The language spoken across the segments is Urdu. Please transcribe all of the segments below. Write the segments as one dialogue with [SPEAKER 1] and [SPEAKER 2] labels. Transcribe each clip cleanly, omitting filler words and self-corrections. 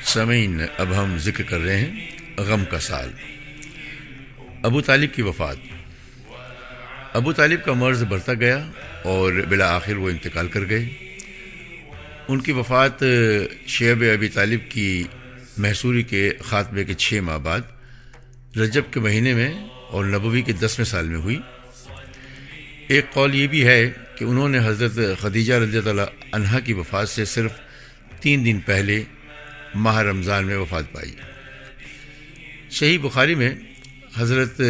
[SPEAKER 1] سامعین، اب ہم ذکر کر رہے ہیں غم کا سال، ابو طالب کی وفات۔ ابو طالب کا مرض بڑھتا گیا اور بالآخر وہ انتقال کر گئے۔ ان کی وفات شیب ابی طالب کی محصوری کے خاتمے کے 6 ماہ بعد رجب کے مہینے میں اور نبوی کے 10ویں سال میں ہوئی۔ ایک قول یہ بھی ہے کہ انہوں نے حضرت خدیجہ رضی اللہ عنہا کی وفات سے صرف 3 دن پہلے ماہ رمضان میں وفات پائی۔ صحیح بخاری میں حضرت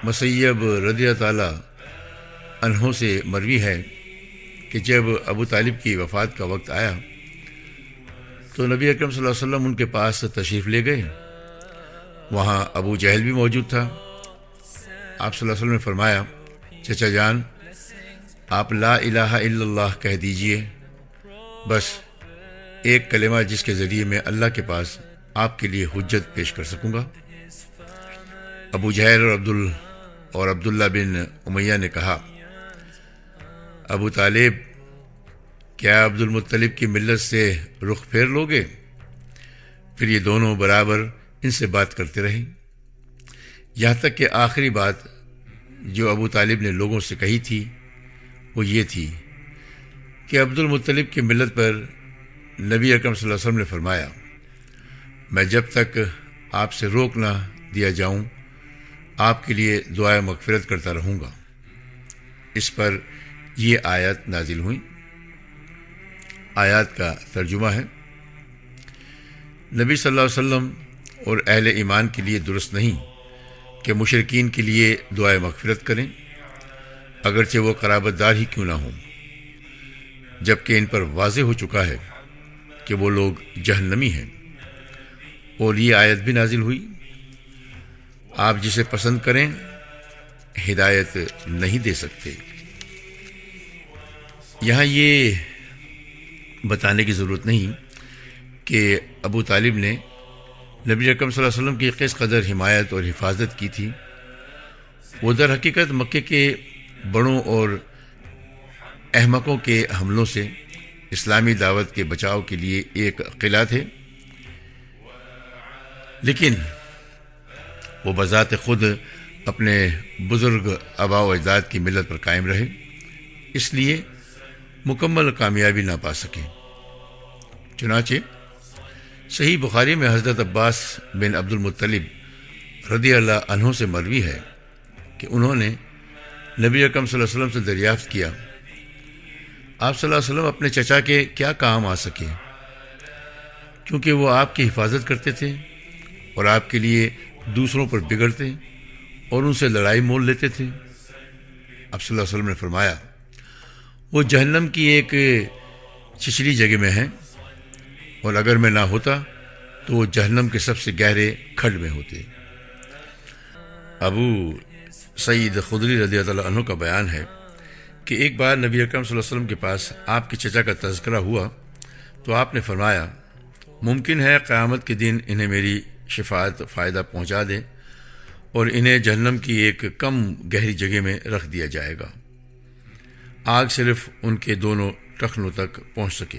[SPEAKER 1] مسیب رضی اللہ تعالیٰ عنہ سے مروی ہے کہ جب ابو طالب کی وفات کا وقت آیا تو نبی اکرم صلی اللہ علیہ وسلم ان کے پاس تشریف لے گئے۔ وہاں ابو جہل بھی موجود تھا۔ آپ صلی اللہ علیہ وسلم نے فرمایا، چچا جان، آپ لا الہ الا اللہ کہہ دیجئے، بس ایک کلمہ جس کے ذریعے میں اللہ کے پاس آپ کے لیے حجت پیش کر سکوں گا۔ ابو جہل اور عبداللہ بن امیہ نے کہا، ابو طالب، کیا عبد المطلب کی ملت سے رخ پھیر لوگے؟ پھر یہ دونوں برابر ان سے بات کرتے رہے، یہاں تک کہ آخری بات جو ابو طالب نے لوگوں سے کہی تھی وہ یہ تھی کہ عبد المطلب کی ملت پر نبی اکرم صلی اللہ علیہ وسلم نے فرمایا، میں جب تک آپ سے روک نہ دیا جاؤں آپ کے لیے دعائے مغفرت کرتا رہوں گا۔ اس پر یہ آیات نازل ہوئیں۔ آیات کا ترجمہ ہے، نبی صلی اللہ علیہ وسلم اور اہل ایمان کے لیے درست نہیں کہ مشرکین کے لیے دعائے مغفرت کریں، اگرچہ وہ قرابت دار ہی کیوں نہ ہوں، جبکہ ان پر واضح ہو چکا ہے کہ وہ لوگ جہنمی ہیں۔ اور یہ آیت بھی نازل ہوئی، آپ جسے پسند کریں ہدایت نہیں دے سکتے۔ یہاں یہ بتانے کی ضرورت نہیں کہ ابو طالب نے نبی اکرم صلی اللہ علیہ وسلم کی کس قدر حمایت اور حفاظت کی تھی۔ وہ در حقیقت مکے کے بڑوں اور احمقوں کے حملوں سے اسلامی دعوت کے بچاؤ کے لیے ایک قلعہ تھے، لیکن وہ بذات خود اپنے بزرگ آباء و اجداد کی ملت پر قائم رہے، اس لیے مکمل کامیابی نہ پا سکے۔ چنانچہ صحیح بخاری میں حضرت عباس بن عبد المطلب رضی اللہ عنہ سے مروی ہے کہ انہوں نے نبی اکرم صلی اللہ علیہ وسلم سے دریافت کیا، آپ صلی اللہ علیہ وسلم اپنے چچا کے کیا کام آ سکے، کیونکہ وہ آپ کی حفاظت کرتے تھے اور آپ کے لیے دوسروں پر بگڑتے اور ان سے لڑائی مول لیتے تھے۔ آپ صلی اللہ علیہ وسلم نے فرمایا، وہ جہنم کی ایک چچلی جگہ میں ہیں، اور اگر میں نہ ہوتا تو وہ جہنم کے سب سے گہرے کھڈ میں ہوتے۔ ابو سعید خدری رضی اللہ عنہ کا بیان ہے کہ ایک بار نبی اکرم صلی اللہ علیہ وسلم کے پاس آپ کے چچا کا تذکرہ ہوا تو آپ نے فرمایا، ممکن ہے قیامت کے دن انہیں میری شفاعت فائدہ پہنچا دے اور انہیں جہنم کی ایک کم گہری جگہ میں رکھ دیا جائے گا، آگ صرف ان کے دونوں ٹخنوں تک پہنچ سکے۔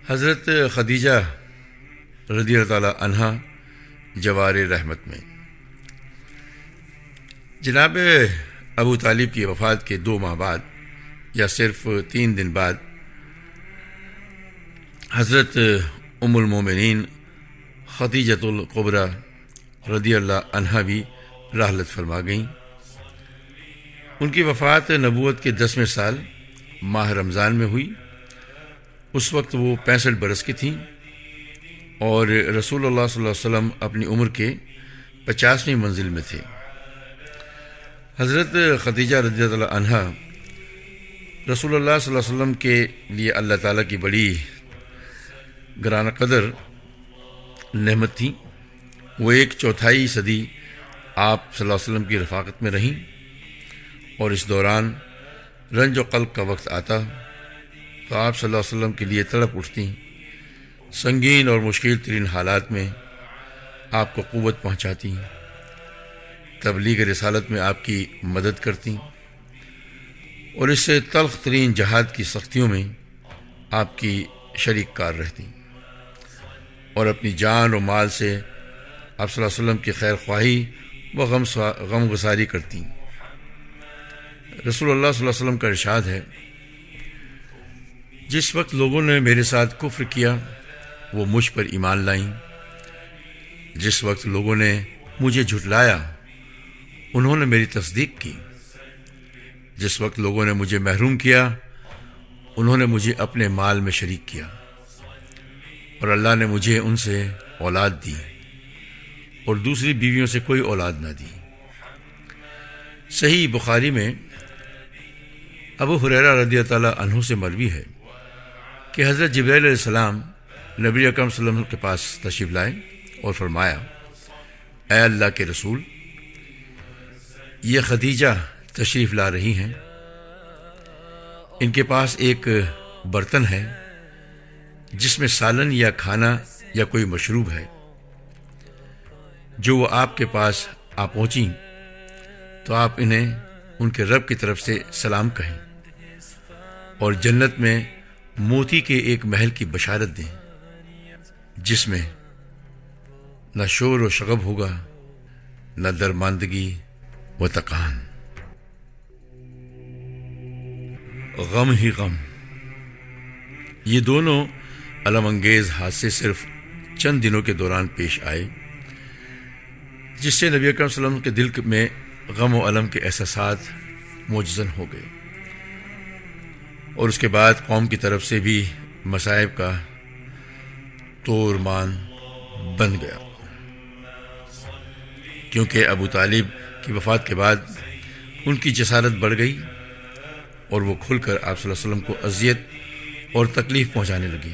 [SPEAKER 1] حضرت خدیجہ رضی اللہ تعالی عنہا جوار رحمت میں، جناب ابو طالب کی وفات کے 2 ماہ بعد یا صرف 3 دن بعد حضرت ام المومنین خدیجۃ الکبریٰ رضی اللہ عنہا بھی رحلت فرما گئیں۔ ان کی وفات نبوت کے 10ویں سال ماہ رمضان میں ہوئی۔ اس وقت وہ 65 برس کی تھیں اور رسول اللہ صلی اللہ علیہ وسلم اپنی عمر کے 50ویں منزل میں تھے۔ حضرت خدیجہ رضی اللہ عنہا رسول اللہ صلی اللہ علیہ وسلم کے لیے اللہ تعالیٰ کی بڑی گرانہ قدر نعمت تھی۔ وہ 1/4 صدی آپ صلی اللہ علیہ وسلم کی رفاقت میں رہیں، اور اس دوران رنج و قلق کا وقت آتا تو آپ صلی اللہ علیہ وسلم کے لیے تڑپ اٹھتی، سنگین اور مشکل ترین حالات میں آپ کو قوت پہنچاتی، تبلیغ رسالت میں آپ کی مدد کرتی، اور اس سے تلخ ترین جہاد کی سختیوں میں آپ کی شریک کار رہتی۔ اور اپنی جان و مال سے آپ صلی اللہ علیہ وسلم کی خیر خواہی و غم گساری کرتی۔ رسول اللہ صلی اللہ علیہ وسلم کا ارشاد ہے، جس وقت لوگوں نے میرے ساتھ کفر کیا وہ مجھ پر ایمان لائیں، جس وقت لوگوں نے مجھے جھٹلایا انہوں نے میری تصدیق کی، جس وقت لوگوں نے مجھے محروم کیا انہوں نے مجھے اپنے مال میں شریک کیا، اور اللہ نے مجھے ان سے اولاد دی اور دوسری بیویوں سے کوئی اولاد نہ دی۔ صحیح بخاری میں ابو ہریرہ رضی اللہ تعالیٰ عنہ سے مروی ہے کہ حضرت جبرائیل علیہ السلام نبی اکرم صلی اللہ علیہ وسلم کے پاس تشریف لائے اور فرمایا، اے اللہ کے رسول، یہ خدیجہ تشریف لا رہی ہیں، ان کے پاس ایک برتن ہے جس میں سالن یا کھانا یا کوئی مشروب ہے، جو وہ آپ کے پاس آ پہنچیں تو آپ انہیں ان کے رب کی طرف سے سلام کہیں اور جنت میں موتی کے ایک محل کی بشارت دیں جس میں نہ شور و شغب ہوگا نہ درماندگی و تکان، غم ہی غم۔ یہ دونوں الم انگیز حادثے صرف چند دنوں کے دوران پیش آئے، جس سے نبی اکرم صلی اللہ علیہ وسلم کے دل میں غم و الم کے احساسات موجزن ہو گئے، اور اس کے بعد قوم کی طرف سے بھی مصائب کا تورمان بن گیا، کیونکہ ابو طالب کی وفات کے بعد ان کی جسارت بڑھ گئی اور وہ کھل کر آپ صلی اللہ علیہ وسلم کو اذیت اور تکلیف پہنچانے لگی۔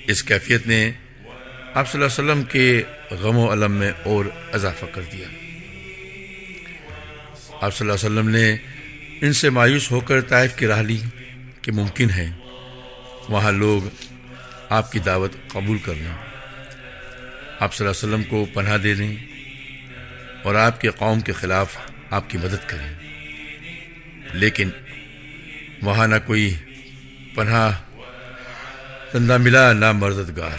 [SPEAKER 1] اس کیفیت نے آپ صلی اللہ علیہ وسلم کے غم و الم میں اور اضافہ کر دیا۔ آپ صلی اللہ علیہ وسلم نے ان سے مایوس ہو کر طائف کی راہ لی کہ ممکن ہے وہاں لوگ آپ کی دعوت قبول کر لیں، آپ صلی اللہ علیہ وسلم کو پناہ دے دیں اور آپ کے قوم کے خلاف آپ کی مدد کریں، لیکن وہاں نہ کوئی پناہ دندہ ملا نہ مددگار،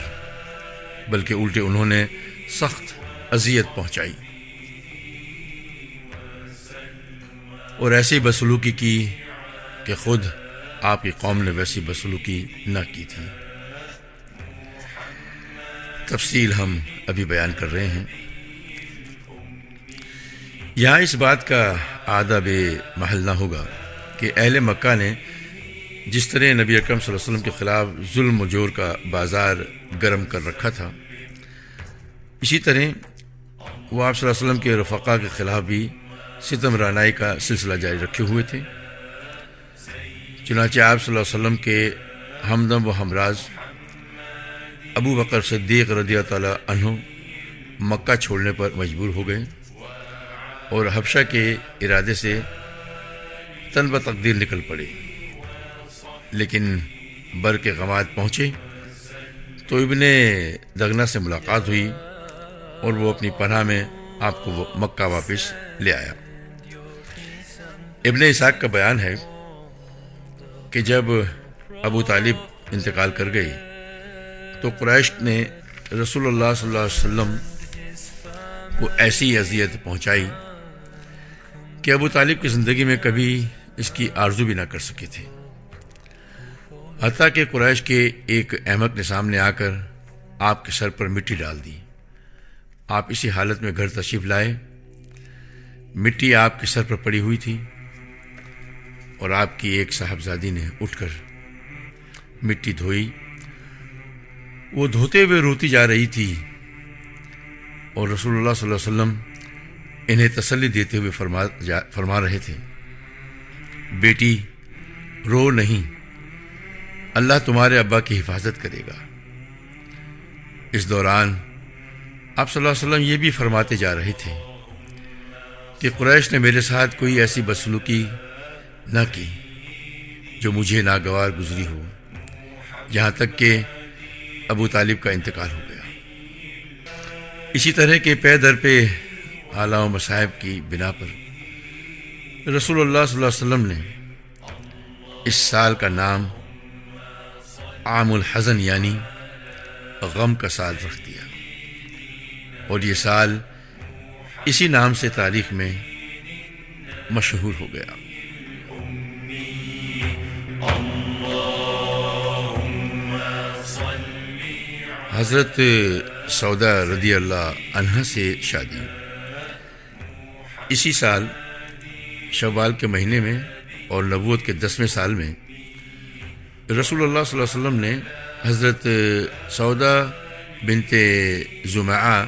[SPEAKER 1] بلکہ الٹے انہوں نے سخت اذیت پہنچائی اور ایسی بدسلوکی کی کہ خود آپ کی قوم نے ویسی بدسلوکی نہ کی تھی۔ تفصیل ہم ابھی بیان کر رہے ہیں۔ یہاں اس بات کا آدھا بے محل نہ ہوگا کہ اہل مکہ نے جس طرح نبی اکرم صلی اللہ علیہ وسلم کے خلاف ظلم و جور کا بازار گرم کر رکھا تھا، اسی طرح وہ آپ صلی اللہ علیہ وسلم کے رفقا کے خلاف بھی ستم رانائی کا سلسلہ جاری رکھے ہوئے تھے۔ چنانچہ آپ صلی اللہ علیہ وسلم کے ہمدم و ہمراز ابو بکر صدیق رضی اللہ تعالیٰ عنہ مکہ چھوڑنے پر مجبور ہو گئے اور حبشہ کے ارادے سے تن بتقدیر نکل پڑے، لیکن بر کے غماد پہنچے تو ابن دغنہ سے ملاقات ہوئی اور وہ اپنی پناہ میں آپ کو مکہ واپس لے آیا۔ ابن اسحاق کا بیان ہے کہ جب ابو طالب انتقال کر گئے تو قریش نے رسول اللہ صلی اللہ علیہ وسلم کو ایسی اذیت پہنچائی کہ ابو طالب کی زندگی میں کبھی اس کی آرزو بھی نہ کر سکے تھے، حتیٰ کہ قریش کے ایک احمق نے سامنے آ کر آپ کے سر پر مٹی ڈال دی۔ آپ اسی حالت میں گھر تشریف لائے، مٹی آپ کے سر پر پڑی ہوئی تھی اور آپ کی ایک صاحبزادی نے اٹھ کر مٹی دھوئی۔ وہ دھوتے ہوئے روتی جا رہی تھی اور رسول اللہ صلی اللہ علیہ وسلم انہیں تسلی دیتے ہوئے فرما رہے تھے، بیٹی رو نہیں، اللہ تمہارے ابا کی حفاظت کرے گا۔ اس دوران آپ صلی اللہ علیہ وسلم یہ بھی فرماتے جا رہے تھے کہ قریش نے میرے ساتھ کوئی ایسی بدسلوکی نہ کی جو مجھے ناگوار گزری ہو، یہاں تک کہ ابو طالب کا انتقال ہو گیا۔ اسی طرح کے پے در پہ آلام و مصائب کی بنا پر رسول اللہ صلی اللہ علیہ وسلم نے اس سال کا نام عام الحزن یعنی غم کا سال رکھ دیا، اور یہ سال اسی نام سے تاریخ میں مشہور ہو گیا۔ حضرت سودا رضی اللہ عنہا سے شادی اسی سال شوال کے مہینے میں اور نبوت کے 10ویں سال میں رسول اللہ صلی اللہ علیہ وسلم نے حضرت سودا بنت زمعہ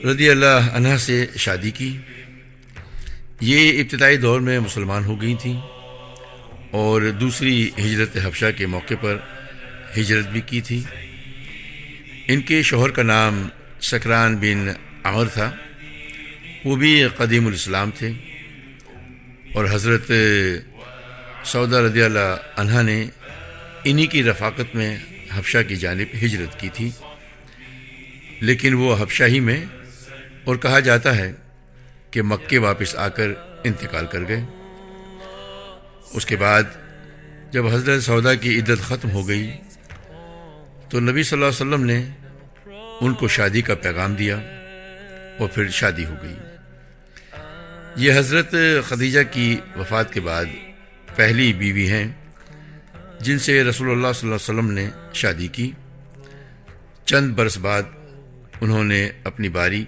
[SPEAKER 1] رضی اللہ عنہا سے شادی کی۔ یہ ابتدائی دور میں مسلمان ہو گئی تھیں اور دوسری ہجرت حبشہ کے موقع پر ہجرت بھی کی تھی۔ ان کے شوہر کا نام سکران بن عمر تھا، وہ بھی قدیم الاسلام تھے، اور حضرت سودا رضی اللہ عنہا نے انہی کی رفاقت میں حبشہ کی جانب ہجرت کی تھی، لیکن وہ حبشہ ہی میں، اور کہا جاتا ہے کہ مکے واپس آ کر انتقال کر گئے۔ اس کے بعد جب حضرت سودا کی عدت ختم ہو گئی تو نبی صلی اللہ علیہ وسلم نے ان کو شادی کا پیغام دیا اور پھر شادی ہو گئی۔ یہ حضرت خدیجہ کی وفات کے بعد پہلی بیوی ہیں جن سے رسول اللہ صلی اللہ علیہ وسلم نے شادی کی۔ چند برس بعد انہوں نے اپنی باری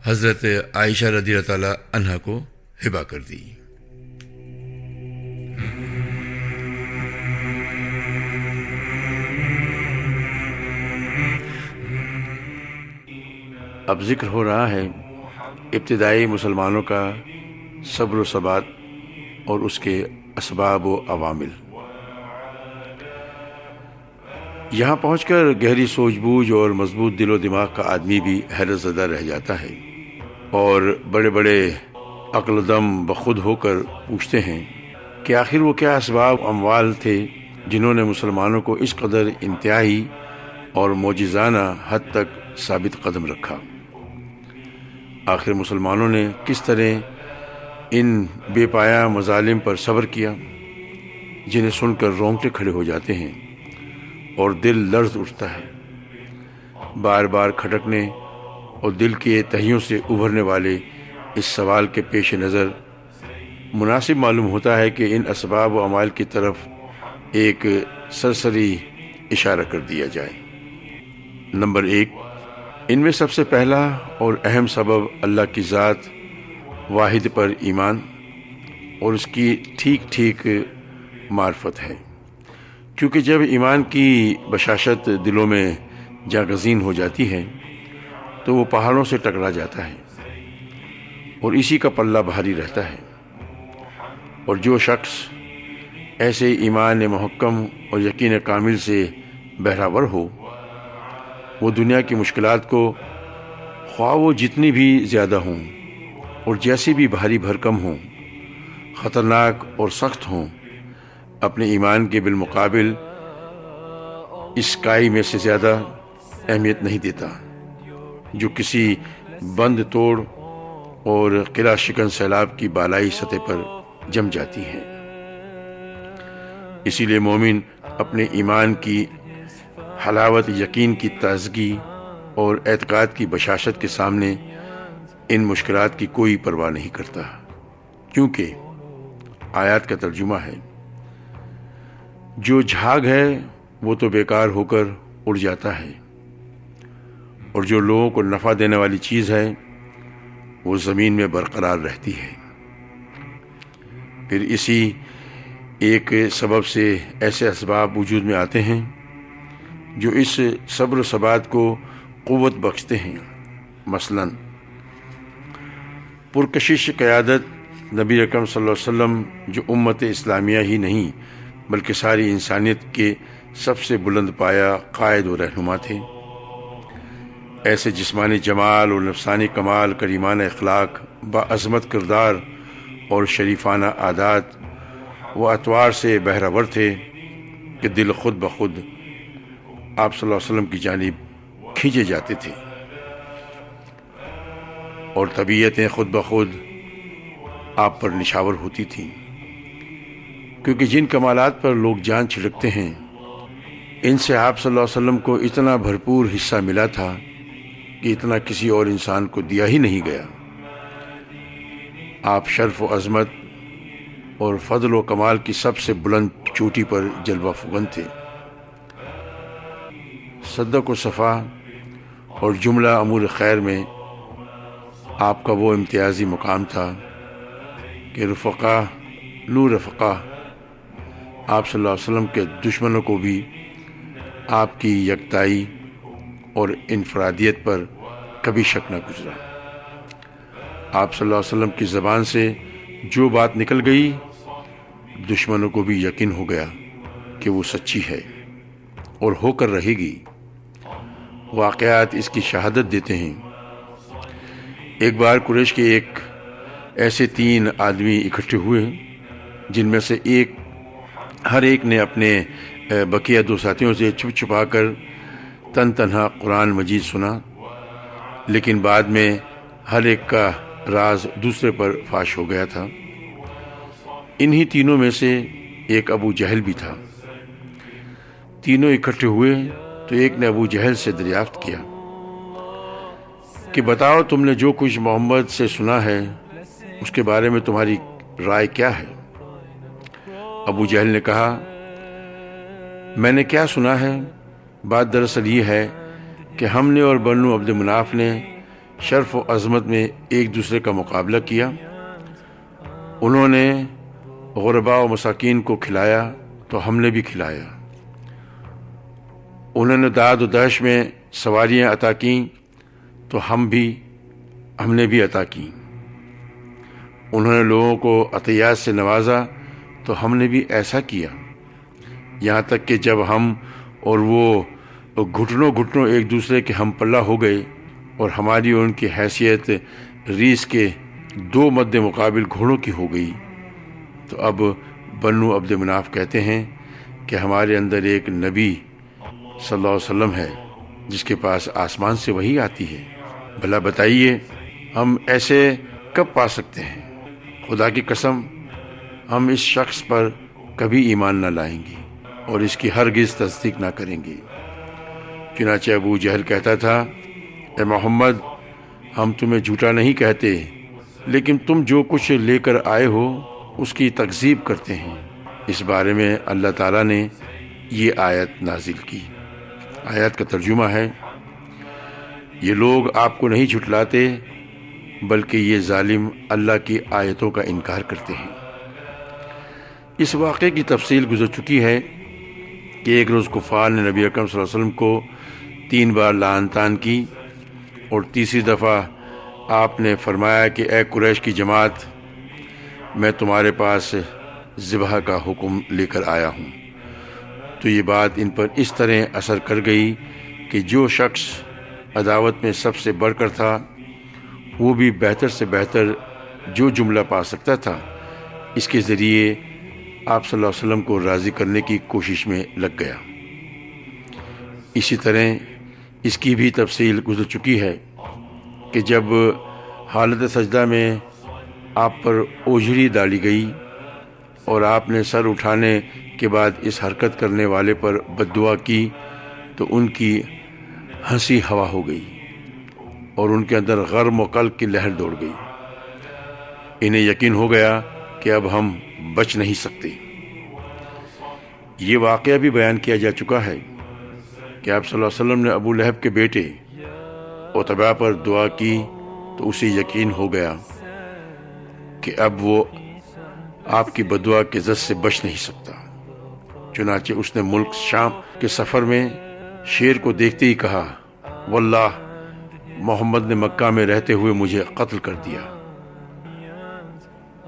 [SPEAKER 1] حضرت عائشہ رضی اللہ تعالی عنہا کو ہبہ کر دی۔ اب ذکر ہو رہا ہے ابتدائی مسلمانوں کا صبر و ثبات اور اس کے اسباب و عوامل۔ یہاں پہنچ کر گہری سوچ بوجھ اور مضبوط دل و دماغ کا آدمی بھی حیرت زدہ رہ جاتا ہے، اور بڑے بڑے عقل دم بخود ہو کر پوچھتے ہیں کہ آخر وہ کیا اسباب اموال تھے جنہوں نے مسلمانوں کو اس قدر انتہائی اور معجزانہ حد تک ثابت قدم رکھا۔ آخر مسلمانوں نے کس طرح ان بے پایہ مظالم پر صبر کیا جنہیں سن کر رونگٹے کھڑے ہو جاتے ہیں اور دل لرز اٹھتا ہے۔ بار بار کھٹکنے اور دل کے تہیوں سے ابھرنے والے اس سوال کے پیش نظر مناسب معلوم ہوتا ہے کہ ان اسباب و اعمال کی طرف ایک سرسری اشارہ کر دیا جائے۔ نمبر 1، ان میں سب سے پہلا اور اہم سبب اللہ کی ذات واحد پر ایمان اور اس کی ٹھیک ٹھیک معرفت ہے، کیونکہ جب ایمان کی بشاشت دلوں میں جاگزین ہو جاتی ہے تو وہ پہاڑوں سے ٹکرا جاتا ہے اور اسی کا پلہ بھاری رہتا ہے، اور جو شخص ایسے ایمان محکم اور یقین کامل سے بہراور ہو، وہ دنیا کی مشکلات کو خواہ وہ جتنی بھی زیادہ ہوں اور جیسی بھی بھاری بھرکم ہوں، خطرناک اور سخت ہوں، اپنے ایمان کے بالمقابل اس کائی میں سے زیادہ اہمیت نہیں دیتا جو کسی بند توڑ اور قلعہ شکن سیلاب کی بالائی سطح پر جم جاتی ہے۔ اسی لیے مومن اپنے ایمان کی حلاوت یقین کی تازگی اور اعتقاد کی بشاشت کے سامنے ان مشکلات کی کوئی پرواہ نہیں کرتا، کیونکہ آیات کا ترجمہ ہے، جو جھاگ ہے وہ تو بیکار ہو کر اڑ جاتا ہے، اور جو لوگوں کو نفع دینے والی چیز ہے وہ زمین میں برقرار رہتی ہے۔ پھر اسی ایک سبب سے ایسے اسباب وجود میں آتے ہیں جو اس صبر و ثبات کو قوت بخشتے ہیں۔ مثلاً پرکشش قیادت نبی اکرم صلی اللہ علیہ وسلم جو امت اسلامیہ ہی نہیں بلکہ ساری انسانیت کے سب سے بلند پایہ قائد و رہنما تھے۔ ایسے جسمانی جمال اور نفسانی کمال، کریمانہ اخلاق، باعظمت کردار اور شریفانہ عادات و اطوار سے بہرور تھے کہ دل خود بخود آپ صلی اللہ علیہ وسلم کی جانب کھینچے جاتے تھے، اور طبیعتیں خود بخود آپ پر نشاور ہوتی تھیں، کیونکہ جن کمالات پر لوگ جان چھڑکتے ہیں
[SPEAKER 2] ان سے آپ صلی اللہ علیہ وسلم کو اتنا بھرپور حصہ ملا تھا کہ اتنا کسی اور انسان کو دیا ہی نہیں گیا۔ آپ شرف و عظمت اور فضل و کمال کی سب سے بلند چوٹی پر جلوہ فکن تھے۔ صدق و صفا اور جملہ امور خیر میں آپ کا وہ امتیازی مقام تھا کہ رفقا نور رفقا آپ صلی اللہ علیہ وسلم کے دشمنوں کو بھی آپ کی یکتائی اور انفرادیت پر کبھی شک نہ گزرا۔ آپ صلی اللہ علیہ وسلم کی زبان سے جو بات نکل گئی دشمنوں کو بھی یقین ہو گیا کہ وہ سچی ہے اور ہو کر رہے گی۔ واقعات اس کی شہادت دیتے ہیں۔ ایک بار قریش کے ایسے 3 آدمی اکٹھے ہوئے جن میں سے ہر ایک نے اپنے بقیہ 2 ساتھیوں سے چھپ چھپا کر تنہا قرآن مجید سنا، لیکن بعد میں ہر ایک کا راز دوسرے پر فاش ہو گیا تھا۔ انہی تینوں میں سے ایک ابو جہل بھی تھا۔ تینوں اکٹھے ہوئے تو ایک نے ابو جہل سے دریافت کیا کہ بتاؤ تم نے جو کچھ محمد سے سنا ہے اس کے بارے میں تمہاری رائے کیا ہے؟ ابو جہل نے کہا میں نے کیا سنا ہے، بات دراصل یہ ہے کہ ہم نے اور بنو عبد مناف نے شرف و عظمت میں ایک دوسرے کا مقابلہ کیا۔ انہوں نے غرباء و مساکین کو کھلایا تو ہم نے بھی کھلایا۔ انہوں نے داد و دہش میں سواریاں عطا کیں تو ہم نے بھی عطا کی۔ انہوں نے لوگوں کو عطیات سے نوازا تو ہم نے بھی ایسا کیا، یہاں تک کہ جب ہم اور وہ گھٹنوں ایک دوسرے کے ہم پلہ ہو گئے اور ہماری اور ان کی حیثیت ریس کے 2 مد مقابل گھوڑوں کی ہو گئی، تو اب بنو عبد مناف کہتے ہیں کہ ہمارے اندر ایک نبی صلی اللہ علیہ وسلم ہے جس کے پاس آسمان سے وحی آتی ہے، بھلا بتائیے ہم ایسے کب پا سکتے ہیں؟ خدا کی قسم ہم اس شخص پر کبھی ایمان نہ لائیں گے اور اس کی ہرگز تصدیق نہ کریں گے۔ چنانچہ ابو جہل کہتا تھا اے محمد ہم تمہیں جھوٹا نہیں کہتے، لیکن تم جو کچھ لے کر آئے ہو اس کی تکذیب کرتے ہیں۔ اس بارے میں اللہ تعالیٰ نے یہ آیت نازل کی۔ آیت کا ترجمہ ہے یہ لوگ آپ کو نہیں جھٹلاتے بلکہ یہ ظالم اللہ کی آیتوں کا انکار کرتے ہیں۔ اس واقعے کی تفصیل گزر چکی ہے کہ ایک روز کفار نے نبی اکرم صلی اللہ علیہ وسلم کو 3 بار لعن طعن کی اور تیسری دفعہ آپ نے فرمایا کہ اے قریش کی جماعت میں تمہارے پاس ذبح کا حکم لے کر آیا ہوں۔ تو یہ بات ان پر اس طرح اثر کر گئی کہ جو شخص عداوت میں سب سے بڑھ کر تھا وہ بھی بہتر سے بہتر جو جملہ پا سکتا تھا اس کے ذریعے آپ صلی اللہ علیہ وسلم کو راضی کرنے کی کوشش میں لگ گیا۔ اسی طرح اس کی بھی تفصیل گزر چکی ہے کہ جب حالت سجدہ میں آپ پر اوجھری ڈالی گئی اور آپ نے سر اٹھانے کے بعد اس حرکت کرنے والے پر بد دعا کی تو ان کی ہنسی ہوا ہو گئی اور ان کے اندر غرم و قلق کی لہر دوڑ گئی۔ انہیں یقین ہو گیا کہ اب ہم بچ نہیں سکتے۔ یہ واقعہ بھی بیان کیا جا چکا ہے کہ آپ صلی اللہ علیہ وسلم نے ابو لہب کے بیٹے عتبہ پر دعا کی تو اسے یقین ہو گیا کہ اب وہ آپ کی بددعا کے زد سے بچ نہیں سکتا۔ چنانچہ اس نے ملک شام کے سفر میں شیر کو دیکھتے ہی کہا واللہ محمد نے مکہ میں رہتے ہوئے مجھے قتل کر دیا۔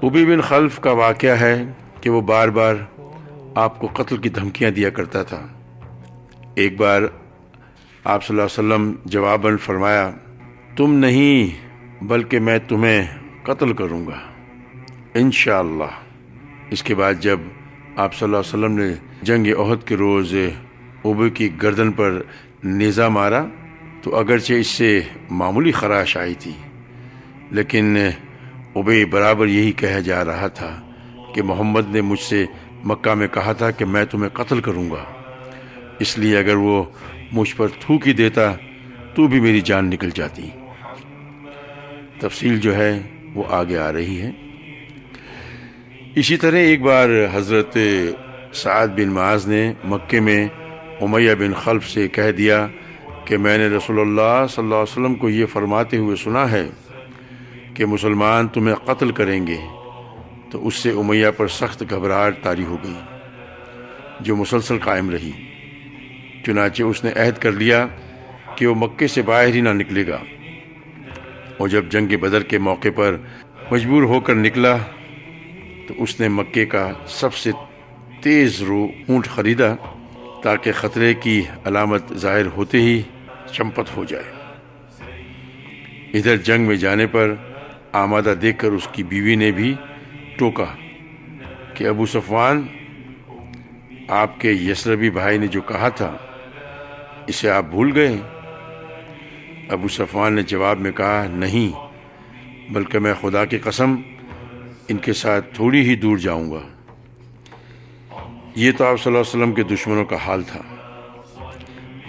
[SPEAKER 2] ابی بن خلف کا واقعہ ہے کہ وہ بار بار آپ کو قتل کی دھمکیاں دیا کرتا تھا۔ ایک بار آپ صلی اللہ علیہ وسلم جواباً فرمایا تم نہیں بلکہ میں تمہیں قتل کروں گا انشاءاللہ۔ اس کے بعد جب آپ صلی اللہ علیہ وسلم نے جنگ احد کے روز ابی کی گردن پر نیزہ مارا تو اگرچہ اس سے معمولی خراش آئی تھی لیکن ابی برابر یہی کہا جا رہا تھا کہ محمد نے مجھ سے مکہ میں کہا تھا کہ میں تمہیں قتل کروں گا، اس لیے اگر وہ مجھ پر تھوک ہی دیتا تو بھی میری جان نکل جاتی۔ تفصیل جو ہے وہ آگے آ رہی ہے۔ اسی طرح ایک بار حضرت سعد بن معاذ نے مکے میں امیہ بن خلف سے کہہ دیا کہ میں نے رسول اللہ صلی اللہ علیہ وسلم کو یہ فرماتے ہوئے سنا ہے کہ مسلمان تمہیں قتل کریں گے، تو اس سے امیہ پر سخت گھبراہٹ طاری ہو گئی جو مسلسل قائم رہی۔ چنانچہ اس نے عہد کر لیا کہ وہ مکے سے باہر ہی نہ نکلے گا، اور جب جنگ بدر کے موقع پر مجبور ہو کر نکلا تو اس نے مکے کا سب سے تیز رو اونٹ خریدا تاکہ خطرے کی علامت ظاہر ہوتے ہی چمپت ہو جائے۔ ادھر جنگ میں جانے پر آمادہ دیکھ کر اس کی بیوی نے بھی ٹوکا کہ ابو صفوان، آپ کے یثربی بھائی نے جو کہا تھا اسے آپ بھول گئے؟ ابو صفوان نے جواب میں کہا، نہیں، بلکہ میں خدا کی قسم ان کے ساتھ تھوڑی ہی دور جاؤں گا۔ یہ تو آپ صلی اللہ علیہ وسلم کے دشمنوں کا حال تھا۔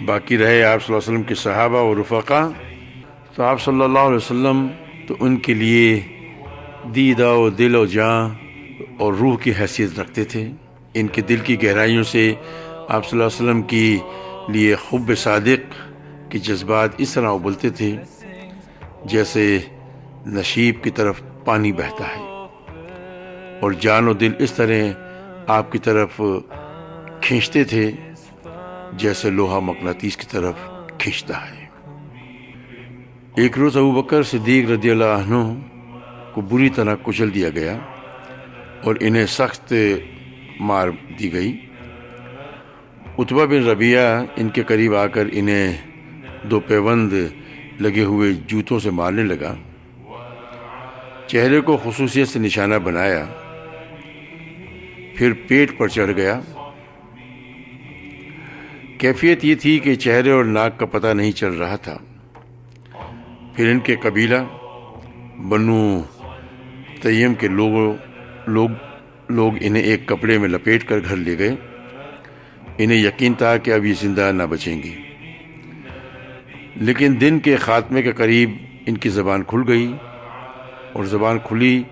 [SPEAKER 2] باقی رہے آپ صلی اللہ علیہ وسلم کے صحابہ اور رفقا، تو آپ صلی اللہ علیہ وسلم تو ان کے لیے دیدہ و دل و جاں اور روح کی حیثیت رکھتے تھے۔ ان کے دل کی گہرائیوں سے آپ صلی اللہ علیہ وسلم کی لیے حب صادق کے جذبات اس طرح ابلتے تھے جیسے نشیب کی طرف پانی بہتا ہے، اور جان و دل اس طرح آپ کی طرف کھینچتے تھے جیسے لوہا مقناطیس کی طرف کھینچتا ہے۔ ایک روز ابوبکر صدیق رضی اللہ عنہ کو بری طرح کچل دیا گیا اور انہیں سخت مار دی گئی۔ عتبہ بن ربیعہ ان کے قریب آ کر انہیں دو پیوند لگے ہوئے جوتوں سے مارنے لگا۔ چہرے کو خصوصیت سے نشانہ بنایا، پھر پیٹ پر چڑھ گیا۔ کیفیت یہ تھی کہ چہرے اور ناک کا پتہ نہیں چل رہا تھا۔ پھر ان کے قبیلہ بنو تیم کے لوگ انہیں ایک کپڑے میں لپیٹ کر گھر لے گئے۔ انہیں یقین تھا کہ اب یہ زندہ نہ بچیں گے، لیکن دن کے خاتمے کے قریب ان کی زبان کھل گئی، اور زبان کھلی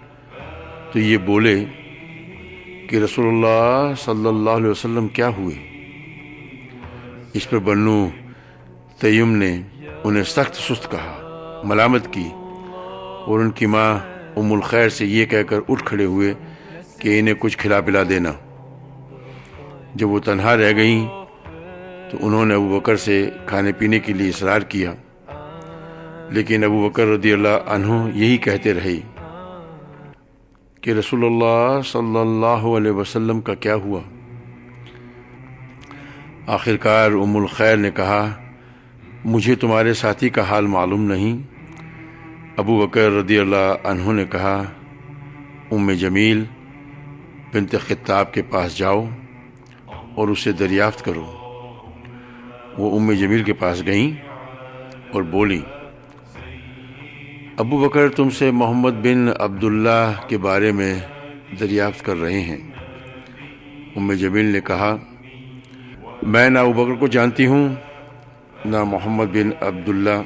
[SPEAKER 2] تو یہ بولے کہ رسول اللہ صلی اللہ علیہ وسلم کیا ہوئے؟ اس پر بنو تیم نے انہیں سخت سست کہا، ملامت کی، اور ان کی ماں ام الخیر سے یہ کہہ کر اٹھ کھڑے ہوئے کہ انہیں کچھ کھلا پلا دینا۔ جب وہ تنہا رہ گئیں تو انہوں نے ابوبکر سے کھانے پینے کے لیے اصرار کیا، لیکن ابوبکر رضی اللہ عنہ یہی کہتے رہے کہ رسول اللہ صلی اللہ علیہ وسلم کا کیا ہوا؟ آخرکار ام الخیر نے کہا، مجھے تمہارے ساتھی کا حال معلوم نہیں۔ ابوبکر رضی اللہ عنہ نے کہا، ام جمیل بنت خطاب کے پاس جاؤ اور اسے دریافت کرو۔ وہ ام جمیل کے پاس گئیں اور بولی، ابوبکر تم سے محمد بن عبداللہ کے بارے میں دریافت کر رہے ہیں۔ ام جمیل نے کہا، میں نہ ابوبکر کو جانتی ہوں نہ محمد بن عبداللہ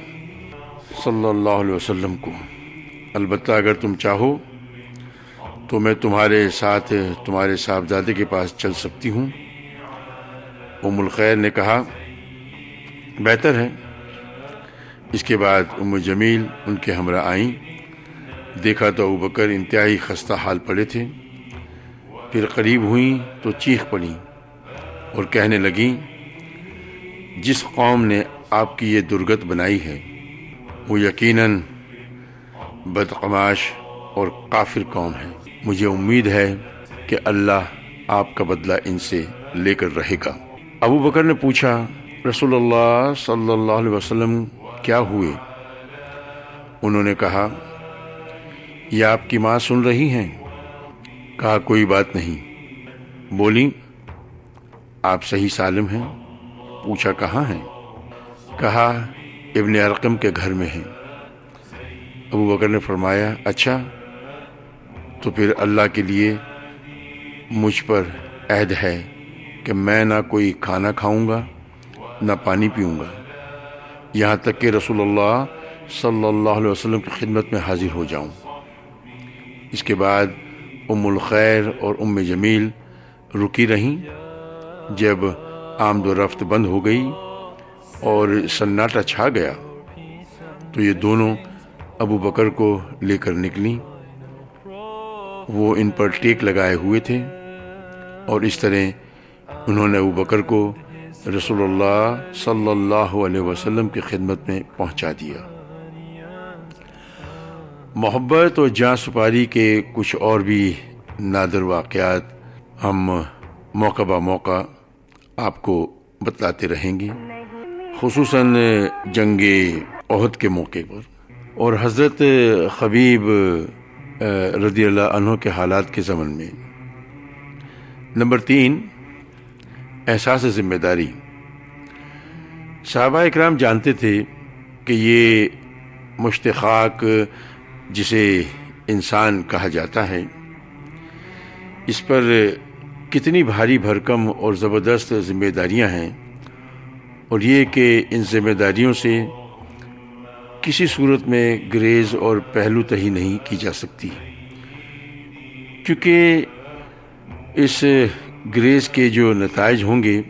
[SPEAKER 2] صلی اللہ علیہ وسلم کو، البتہ اگر تم چاہو تو میں تمہارے ساتھ تمہارے صاحبزادے کے پاس چل سکتی ہوں۔ ام الخیر نے کہا، بہتر ہے۔ اس کے بعد ام جمیل ان کے ہمراہ آئیں۔ دیکھا تو ابوبکر انتہائی خستہ حال پڑے تھے۔ پھر قریب ہوئیں تو چیخ پڑیں اور کہنے لگیں، جس قوم نے آپ کی یہ درگت بنائی ہے وہ یقیناً بدقماش اور کافر قوم ہے۔ مجھے امید ہے کہ اللہ آپ کا بدلہ ان سے لے کر رہے گا۔ ابوبکر نے پوچھا، رسول اللہ صلی اللہ علیہ وسلم کیا ہوئے؟ انہوں نے کہا، یہ آپ کی ماں سن رہی ہیں؟ کہا، کوئی بات نہیں۔ بولی، آپ صحیح سالم ہیں؟ پوچھا، کہاں ہیں؟ کہا، ابن ارقم کے گھر میں ہیں۔ ابوبکر نے فرمایا، اچھا، تو پھر اللہ کے لیے مجھ پر عہد ہے کہ میں نہ کوئی کھانا کھاؤں گا نہ پانی پیوں گا یہاں تک کہ رسول اللہ صلی اللہ علیہ وسلم کی خدمت میں حاضر ہو جاؤں۔ اس کے بعد ام الخیر اور ام جمیل رکی رہیں۔ جب آمد و رفت بند ہو گئی اور سناٹا چھا گیا تو یہ دونوں ابو بکر کو لے کر نکلیں۔ وہ ان پر ٹیک لگائے ہوئے تھے اور اس طرح انہوں نے ابو بکر کو رسول اللہ صلی اللہ علیہ وسلم کی خدمت میں پہنچا دیا۔ محبت اور جاں سپاری کے کچھ اور بھی نادر واقعات ہم موقع بہ موقع آپ کو بتلاتے رہیں گے، خصوصاً جنگ احد کے موقع پر اور حضرت خبیب رضی اللہ عنہ کے حالات کے ضمن میں۔ نمبر 3، احساس ذمہ داری۔ صحابہ اکرام جانتے تھے کہ یہ مشت خاک جسے انسان کہا جاتا ہے، اس پر کتنی بھاری بھرکم اور زبردست ذمہ داریاں ہیں، اور یہ کہ ان ذمہ داریوں سے کسی صورت میں گریز اور پہلو تہی نہیں کی جا سکتی، کیونکہ اس گریز کے جو نتائج ہوں گے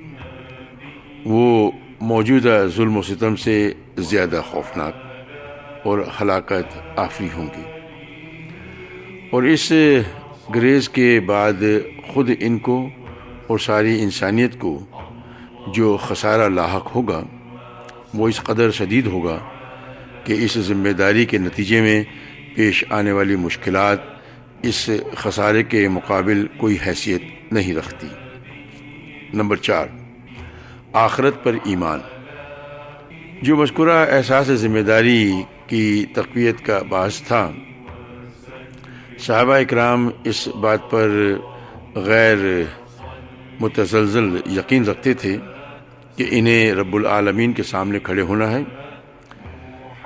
[SPEAKER 2] وہ موجودہ ظلم و ستم سے زیادہ خوفناک اور ہلاکت آفری ہوں گے، اور اس گریز کے بعد خود ان کو اور ساری انسانیت کو جو خسارہ لاحق ہوگا وہ اس قدر شدید ہوگا کہ اس ذمہ داری کے نتیجے میں پیش آنے والی مشکلات اس خسارے کے مقابل کوئی حیثیت نہیں رکھتی۔ نمبر 4، آخرت پر ایمان۔ جو مذکورہ احساس ذمہ داری کی تقویت کا باعث تھا، صحابہ اکرام اس بات پر غیر متزلزل یقین رکھتے تھے کہ انہیں رب العالمین کے سامنے کھڑے ہونا ہے،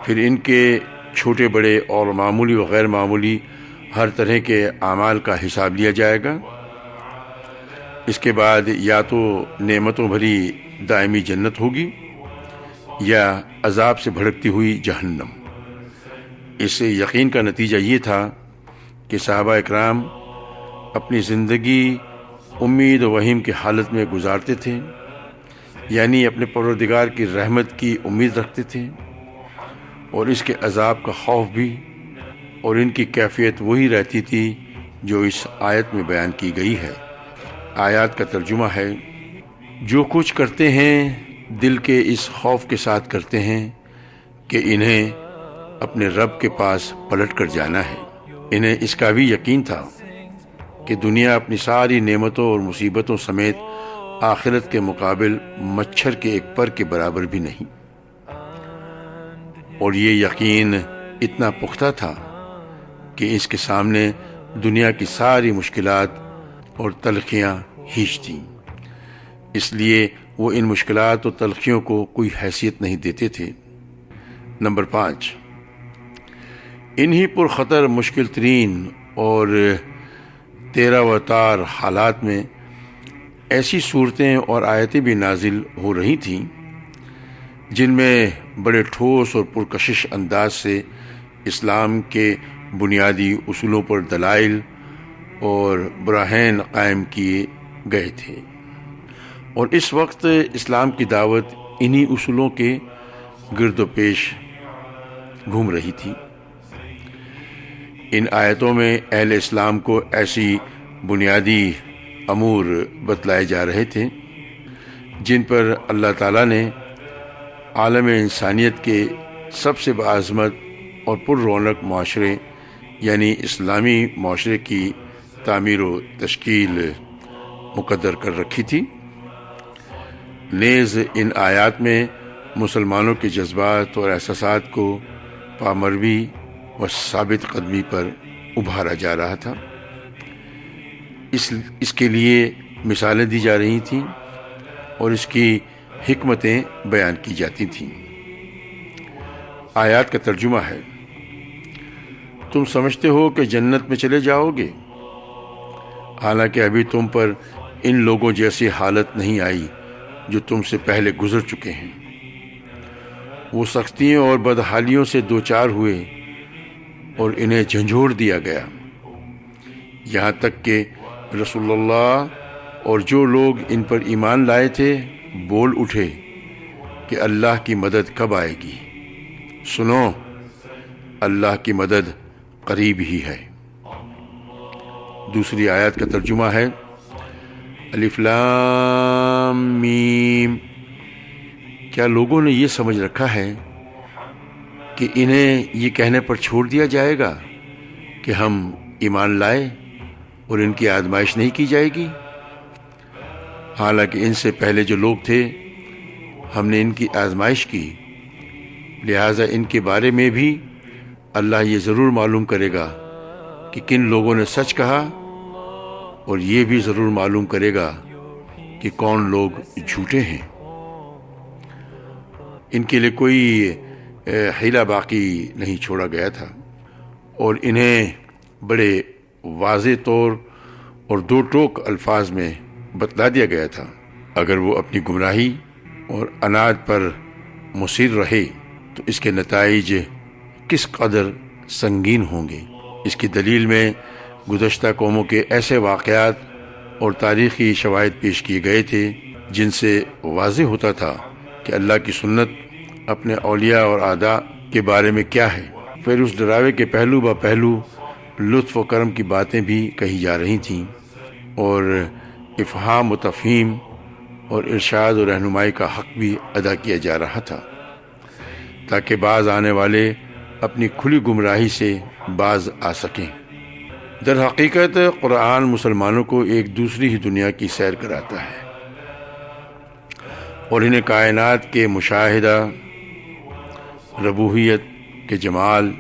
[SPEAKER 2] پھر ان کے چھوٹے بڑے اور معمولی و غیر معمولی ہر طرح کے اعمال کا حساب لیا جائے گا۔ اس کے بعد یا تو نعمتوں بھری دائمی جنت ہوگی یا عذاب سے بھڑکتی ہوئی جہنم۔ اس یقین کا نتیجہ یہ تھا کہ صحابہ اکرام اپنی زندگی امید و وہیم کی حالت میں گزارتے تھے، یعنی اپنے پروردگار کی رحمت کی امید رکھتے تھے اور اس کے عذاب کا خوف بھی، اور ان کی کیفیت وہی رہتی تھی جو اس آیت میں بیان کی گئی ہے۔ آیات کا ترجمہ ہے، جو کچھ کرتے ہیں دل کے اس خوف کے ساتھ کرتے ہیں کہ انہیں اپنے رب کے پاس پلٹ کر جانا ہے۔ انہیں اس کا بھی یقین تھا کہ دنیا اپنی ساری نعمتوں اور مصیبتوں سمیت آخرت کے مقابل مچھر کے ایک پر کے برابر بھی نہیں، اور یہ یقین اتنا پختہ تھا کہ اس کے سامنے دنیا کی ساری مشکلات اور تلخیاں ہیچ تھیں، اس لیے وہ ان مشکلات اور تلخیوں کو کوئی حیثیت نہیں دیتے تھے۔ نمبر 5، انہی پر خطر مشکل ترین اور تیرہ و تار حالات میں ایسی صورتیں اور آیتیں بھی نازل ہو رہی تھیں جن میں بڑے ٹھوس اور پرکشش انداز سے اسلام کے بنیادی اصولوں پر دلائل اور براہین قائم کیے گئے تھے، اور اس وقت اسلام کی دعوت انہی اصولوں کے گرد و پیش گھوم رہی تھی۔ ان آیتوں میں اہل اسلام کو ایسی بنیادی امور بتلائے جا رہے تھے جن پر اللہ تعالیٰ نے عالم انسانیت کے سب سے باعظمت اور پر رونق معاشرے یعنی اسلامی معاشرے کی تعمیر و تشکیل مقدر کر رکھی تھی۔ نیز ان آیات میں مسلمانوں کے جذبات اور احساسات کو پامروی و ثابت قدمی پر ابھارا جا رہا تھا۔ اس کے لیے مثالیں دی جا رہی تھیں اور اس کی حکمتیں بیان کی جاتی تھیں۔ آیات کا ترجمہ ہے، تم سمجھتے ہو کہ جنت میں چلے جاؤ گے، حالانکہ ابھی تم پر ان لوگوں جیسی حالت نہیں آئی جو تم سے پہلے گزر چکے ہیں۔ وہ سختیوں اور بدحالیوں سے دوچار ہوئے اور انہیں جھنجھوڑ دیا گیا، یہاں تک کہ رسول اللہ اور جو لوگ ان پر ایمان لائے تھے بول اٹھے کہ اللہ کی مدد کب آئے گی؟ سنو، اللہ کی مدد قریب ہی ہے۔ دوسری آیت کا ترجمہ ہے الف لام میم۔ کیا لوگوں نے یہ سمجھ رکھا ہے کہ انہیں یہ کہنے پر چھوڑ دیا جائے گا کہ ہم ایمان لائے اور ان کی آزمائش نہیں کی جائے گی؟ حالانکہ ان سے پہلے جو لوگ تھے ہم نے ان کی آزمائش کی، لہٰذا ان کے بارے میں بھی اللہ یہ ضرور معلوم کرے گا کہ کن لوگوں نے سچ کہا، اور یہ بھی ضرور معلوم کرے گا کہ کون لوگ جھوٹے ہیں۔ ان کے لیے کوئی حیلہ باقی نہیں چھوڑا گیا تھا، اور انہیں بڑے واضح طور اور دو ٹوک الفاظ میں بتلا دیا گیا تھا۔ اگر وہ اپنی گمراہی اور عناد پر مصر رہے تو اس کے نتائج کس قدر سنگین ہوں گے۔ اس کی دلیل میں گزشتہ قوموں کے ایسے واقعات اور تاریخی شواہد پیش کیے گئے تھے جن سے واضح ہوتا تھا کہ اللہ کی سنت اپنے اولیاء اور اعداء کے بارے میں کیا ہے۔ پھر اس ڈراوے کے پہلو بہ پہلو لطف و کرم کی باتیں بھی کہی جا رہی تھیں، اور افہام و تفہیم اور ارشاد و رہنمائی کا حق بھی ادا کیا جا رہا تھا، تاکہ باز آنے والے اپنی کھلی گمراہی سے باز آ سکیں۔ در حقیقت قرآن مسلمانوں کو ایک دوسری ہی دنیا کی سیر کراتا ہے، اور انہیں کائنات کے مشاہدہ، ربوبیت کے جمال،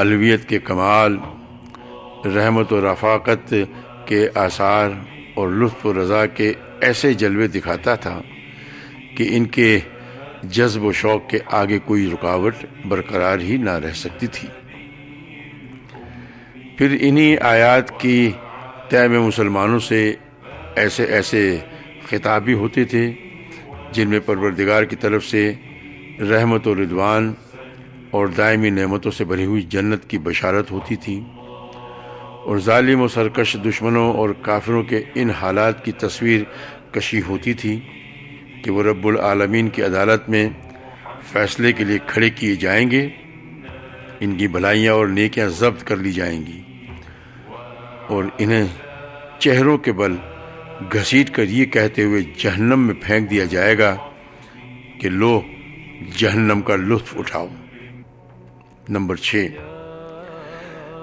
[SPEAKER 2] الوہیت کے کمال، رحمت و رفاقت کے آثار اور لطف و رضا کے ایسے جلوے دکھاتا تھا کہ ان کے جذب و شوق کے آگے کوئی رکاوٹ برقرار ہی نہ رہ سکتی تھی۔ پھر انہی آیات کی طے میں مسلمانوں سے ایسے ایسے خطاب بھی ہوتے تھے جن میں پروردگار کی طرف سے رحمت و رضوان اور دائمی نعمتوں سے بھری ہوئی جنت کی بشارت ہوتی تھی، اور ظالم و سرکش دشمنوں اور کافروں کے ان حالات کی تصویر کشی ہوتی تھی کہ وہ رب العالمین کی عدالت میں فیصلے کے لیے کھڑے کیے جائیں گے، ان کی بھلائیاں اور نیکیاں ضبط کر لی جائیں گی، اور انہیں چہروں کے بل گھسیٹ کر یہ کہتے ہوئے جہنم میں پھینک دیا جائے گا کہ لو جہنم کا لطف اٹھاؤ۔ نمبر 6،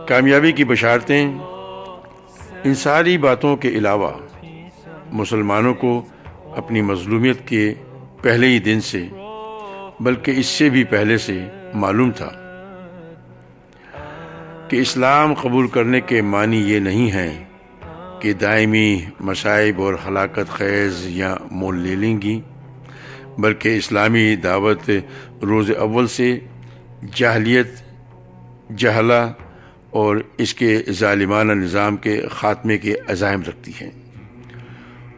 [SPEAKER 2] کامیابی کی بشارتیں۔ ان ساری باتوں کے علاوہ مسلمانوں کو اپنی مظلومیت کے پہلے ہی دن سے، بلکہ اس سے بھی پہلے سے معلوم تھا کہ اسلام قبول کرنے کے معنی یہ نہیں ہے کہ دائمی مصائب اور ہلاکت خیز یا مول لے لیں گی، بلکہ اسلامی دعوت روز اول سے جاہلیت، جہلہ اور اس کے ظالمانہ نظام کے خاتمے کے عزائم رکھتی ہے،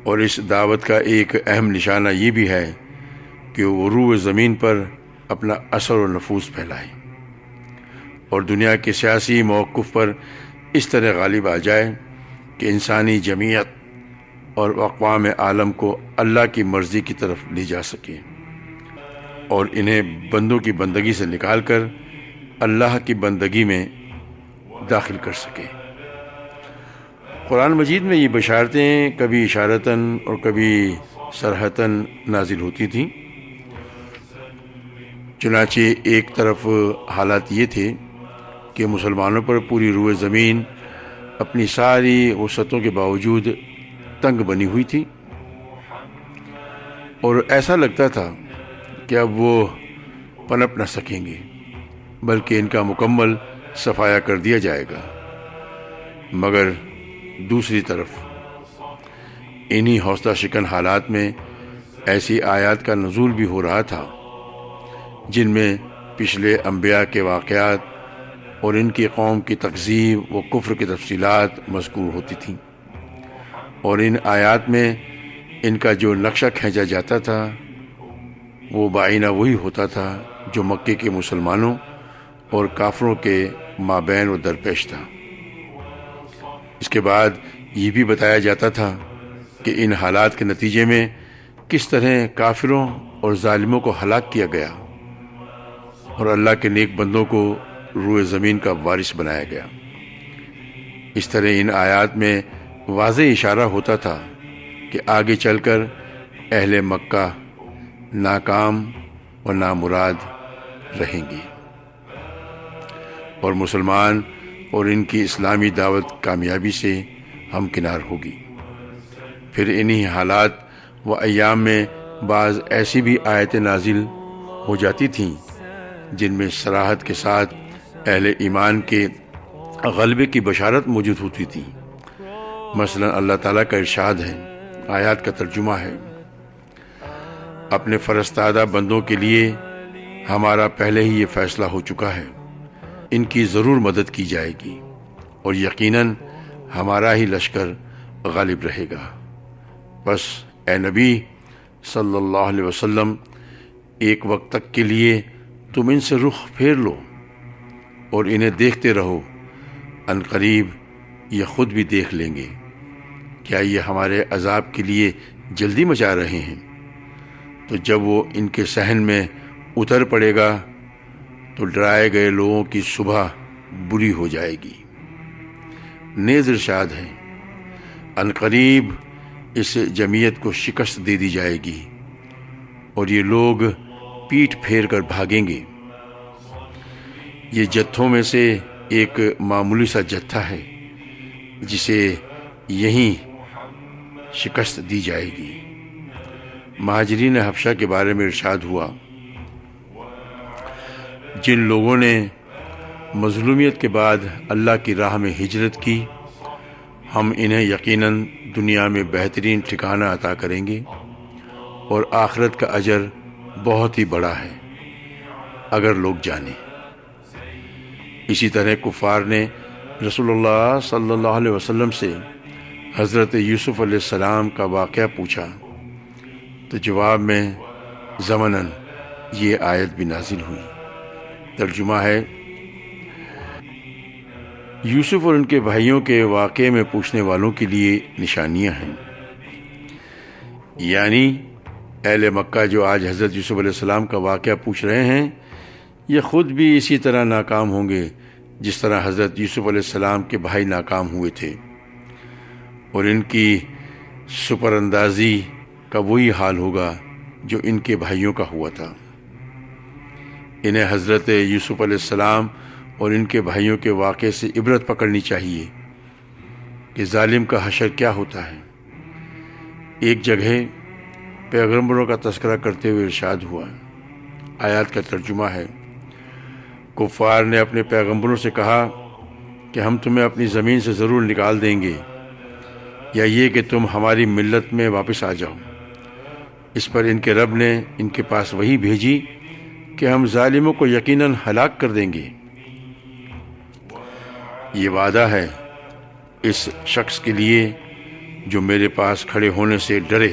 [SPEAKER 2] اور اس دعوت کا ایک اہم نشانہ یہ بھی ہے کہ وہ روح زمین پر اپنا اثر و نفوذ پھیلائے اور دنیا کے سیاسی موقف پر اس طرح غالب آ جائے کہ انسانی جمعیت اور اقوام عالم کو اللہ کی مرضی کی طرف لے جا سکے، اور انہیں بندوں کی بندگی سے نکال کر اللہ کی بندگی میں داخل کر سکے۔ قرآن مجید میں یہ بشارتیں کبھی اشارتاً اور کبھی صراحتاً نازل ہوتی تھیں۔ چنانچہ ایک طرف حالات یہ تھے کہ مسلمانوں پر پوری روئے زمین اپنی ساری وسعتوں کے باوجود تنگ بنی ہوئی تھی، اور ایسا لگتا تھا کہ اب وہ پنپ نہ سکیں گے، بلکہ ان کا مکمل صفایا کر دیا جائے گا۔ مگر دوسری طرف انہی حوصلہ شکن حالات میں ایسی آیات کا نزول بھی ہو رہا تھا جن میں پچھلے انبیاء کے واقعات اور ان کی قوم کی تکذیب و کفر کی تفصیلات مذکور ہوتی تھیں، اور ان آیات میں ان کا جو نقشہ کھینچا جاتا تھا وہ بعینہ وہی ہوتا تھا جو مکے کے مسلمانوں اور کافروں کے مابین و درپیش تھا۔ اس کے بعد یہ بھی بتایا جاتا تھا کہ ان حالات کے نتیجے میں کس طرح کافروں اور ظالموں کو ہلاک کیا گیا اور اللہ کے نیک بندوں کو روئے زمین کا وارث بنایا گیا۔ اس طرح ان آیات میں واضح اشارہ ہوتا تھا کہ آگے چل کر اہل مکہ ناکام و نامراد رہیں گے اور مسلمان اور ان کی اسلامی دعوت کامیابی سے ہمکنار ہوگی۔ پھر انہی حالات و ایام میں بعض ایسی بھی آیتیں نازل ہو جاتی تھیں جن میں صراحت کے ساتھ اہل ایمان کے غلبے کی بشارت موجود ہوتی تھی۔ مثلا اللہ تعالیٰ کا ارشاد ہے، آیات کا ترجمہ ہے، اپنے فرستادہ بندوں کے لیے ہمارا پہلے ہی یہ فیصلہ ہو چکا ہے، ان کی ضرور مدد کی جائے گی اور یقیناً ہمارا ہی لشکر غالب رہے گا۔ بس اے نبی صلی اللہ علیہ وسلم، ایک وقت تک کے لیے تم ان سے رخ پھیر لو اور انہیں دیکھتے رہو، ان قریب یہ خود بھی دیکھ لیں گے۔ کیا یہ ہمارے عذاب کے لیے جلدی مچا رہے ہیں؟ تو جب وہ ان کے صحن میں اتر پڑے گا تو ڈرائے گئے لوگوں کی صبح بری ہو جائے گی۔ نیز ارشاد ہے، ان قریب اس جمعیت کو شکست دے دی جائے گی اور یہ لوگ پیٹھ پھیر کر بھاگیں گے۔ یہ جتھوں میں سے ایک معمولی سا جتھا ہے جسے یہیں شکست دی جائے گی۔ مہاجرین حبشہ کے بارے میں ارشاد ہوا، جن لوگوں نے مظلومیت کے بعد اللہ کی راہ میں ہجرت کی، ہم انہیں یقیناً دنیا میں بہترین ٹھکانہ عطا کریں گے اور آخرت کا اجر بہت ہی بڑا ہے اگر لوگ جانیں۔ اسی طرح کفار نے رسول اللہ صلی اللہ علیہ وسلم سے حضرت یوسف علیہ السلام کا واقعہ پوچھا تو جواب میں ضمناً یہ آیت بھی نازل ہوئی۔ ترجمہ ہے، یوسف اور ان کے بھائیوں کے واقعے میں پوچھنے والوں کے لیے نشانیاں ہیں، یعنی اہل مکہ جو آج حضرت یوسف علیہ السلام کا واقعہ پوچھ رہے ہیں، یہ خود بھی اسی طرح ناکام ہوں گے جس طرح حضرت یوسف علیہ السلام کے بھائی ناکام ہوئے تھے، اور ان کی سپر اندازی کا وہی حال ہوگا جو ان کے بھائیوں کا ہوا تھا۔ انہیں حضرت یوسف علیہ السلام اور ان کے بھائیوں کے واقعے سے عبرت پکڑنی چاہیے کہ ظالم کا حشر کیا ہوتا ہے۔ ایک جگہ پیغمبروں کا تذکرہ کرتے ہوئے ارشاد ہوا، آیات کا ترجمہ ہے، کفار نے اپنے پیغمبروں سے کہا کہ ہم تمہیں اپنی زمین سے ضرور نکال دیں گے، یا یہ کہ تم ہماری ملت میں واپس آ جاؤ۔ اس پر ان کے رب نے ان کے پاس وحی بھیجی کہ ہم ظالموں کو یقیناً ہلاک کر دیں گے۔ یہ وعدہ ہے اس شخص کے لیے جو میرے پاس کھڑے ہونے سے ڈرے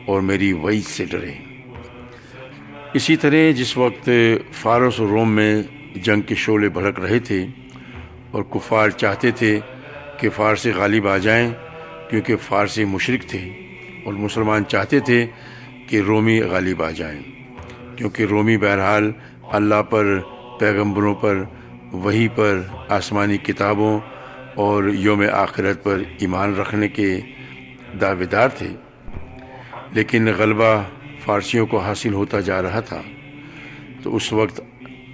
[SPEAKER 2] اور میری وعید سے ڈرے۔ اسی طرح جس وقت فارس و روم میں جنگ کے شعلے بھڑک رہے تھے اور کفار چاہتے تھے کہ فارسی غالب آ جائیں کیونکہ فارسی مشرک تھے، اور مسلمان چاہتے تھے کہ رومی غالب آ جائیں کیونکہ رومی بہرحال اللہ پر، پیغمبروں پر، وحی پر، آسمانی کتابوں اور یوم آخرت پر ایمان رکھنے کے دعوے دار تھے۔ لیکن غلبہ فارسیوں کو حاصل ہوتا جا رہا تھا، تو اس وقت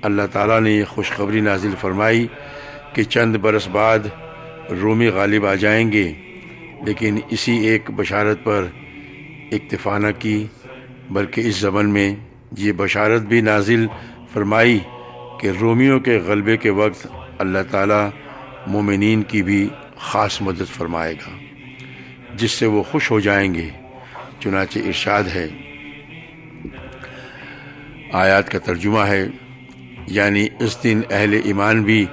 [SPEAKER 2] اللہ تعالیٰ نے یہ خوشخبری نازل فرمائی کہ چند برس بعد رومی غالب آ جائیں گے، لیکن اسی ایک بشارت پر اکتفا نہ کی بلکہ اس زمن میں یہ بشارت بھی نازل فرمائی کہ رومیوں کے غلبے کے وقت اللہ تعالیٰ مومنین کی بھی خاص مدد فرمائے گا جس سے وہ خوش ہو جائیں گے۔ چنانچہ ارشاد ہے، آیات کا ترجمہ ہے، یعنی اس دن اہل ایمان بھی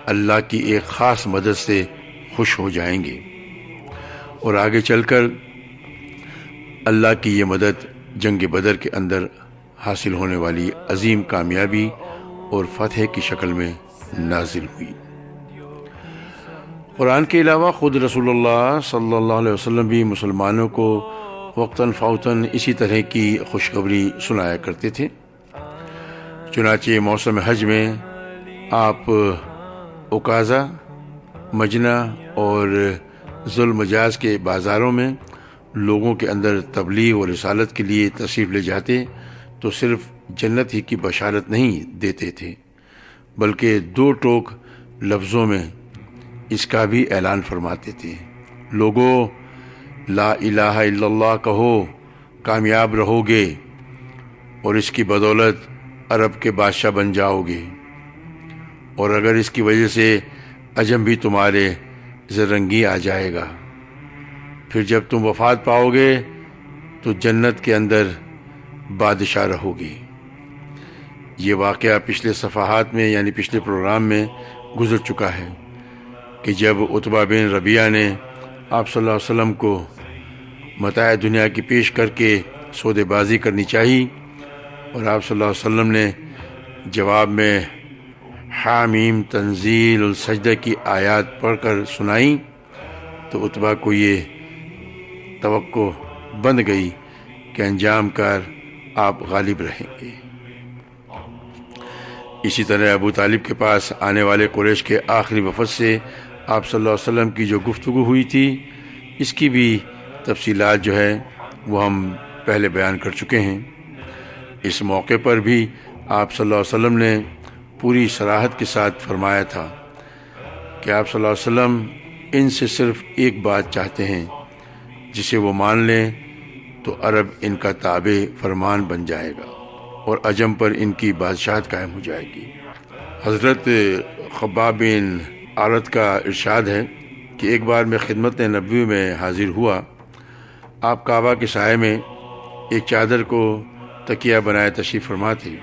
[SPEAKER 2] اللہ کی ایک خاص مدد سے خوش ہو جائیں گے۔ اور آگے چل کر اللہ کی یہ مدد جنگ بدر کے اندر حاصل ہونے والی عظیم کامیابی اور فتح کی شکل میں نازل ہوئی۔ قرآن کے علاوہ خود رسول اللہ صلی اللہ علیہ وسلم بھی مسلمانوں کو وقتاً فوقتاً اسی طرح کی خوشخبری سنایا کرتے تھے۔ چنانچہ موسم حج میں آپ عکاظہ، مجنہ اور ذوالمجاز کے بازاروں میں لوگوں کے اندر تبلیغ اور رسالت کے لیے تشریف لے جاتے تو صرف جنت ہی کی بشارت نہیں دیتے تھے، بلکہ دو ٹوک لفظوں میں اس کا بھی اعلان فرماتے تھے: لوگو لا الہ الا اللہ کہو، کامیاب رہو گے اور اس کی بدولت عرب کے بادشاہ بن جاؤ گے، اور اگر اس کی وجہ سے عجم بھی تمہارے زرنگی آ جائے گا، پھر جب تم وفات پاؤ گے تو جنت کے اندر بادشاہ رہو گے۔ یہ واقعہ پچھلے صفحات میں یعنی پچھلے پروگرام میں گزر چکا ہے کہ جب عتبہ بن ربیعہ نے آپ صلی اللہ علیہ وسلم کو متاع دنیا کی پیش کر کے سودے بازی کرنی چاہی اور آپ صلی اللہ علیہ وسلم نے جواب میں حامیم تنزیل السجدہ کی آیات پڑھ کر سنائیں تو عتبہ کو یہ توقع بند گئی کہ انجام کار آپ غالب رہیں گے۔ اسی طرح ابو طالب کے پاس آنے والے قریش کے آخری وفد سے آپ صلی اللہ علیہ وسلم کی جو گفتگو ہوئی تھی، اس کی بھی تفصیلات جو ہے وہ ہم پہلے بیان کر چکے ہیں۔ اس موقع پر بھی آپ صلی اللہ علیہ وسلم نے پوری صراحت کے ساتھ فرمایا تھا کہ آپ صلی اللہ علیہ وسلم ان سے صرف ایک بات چاہتے ہیں، جسے وہ مان لیں تو عرب ان کا تابع فرمان بن جائے گا اور عجم پر ان کی بادشاہت قائم ہو جائے گی۔ حضرت خباب بن عارت کا ارشاد ہے کہ ایک بار میں خدمت نبوی میں حاضر ہوا، آپ کعبہ کے سائے میں ایک چادر کو تکیہ بنائے تشریف فرما تھے۔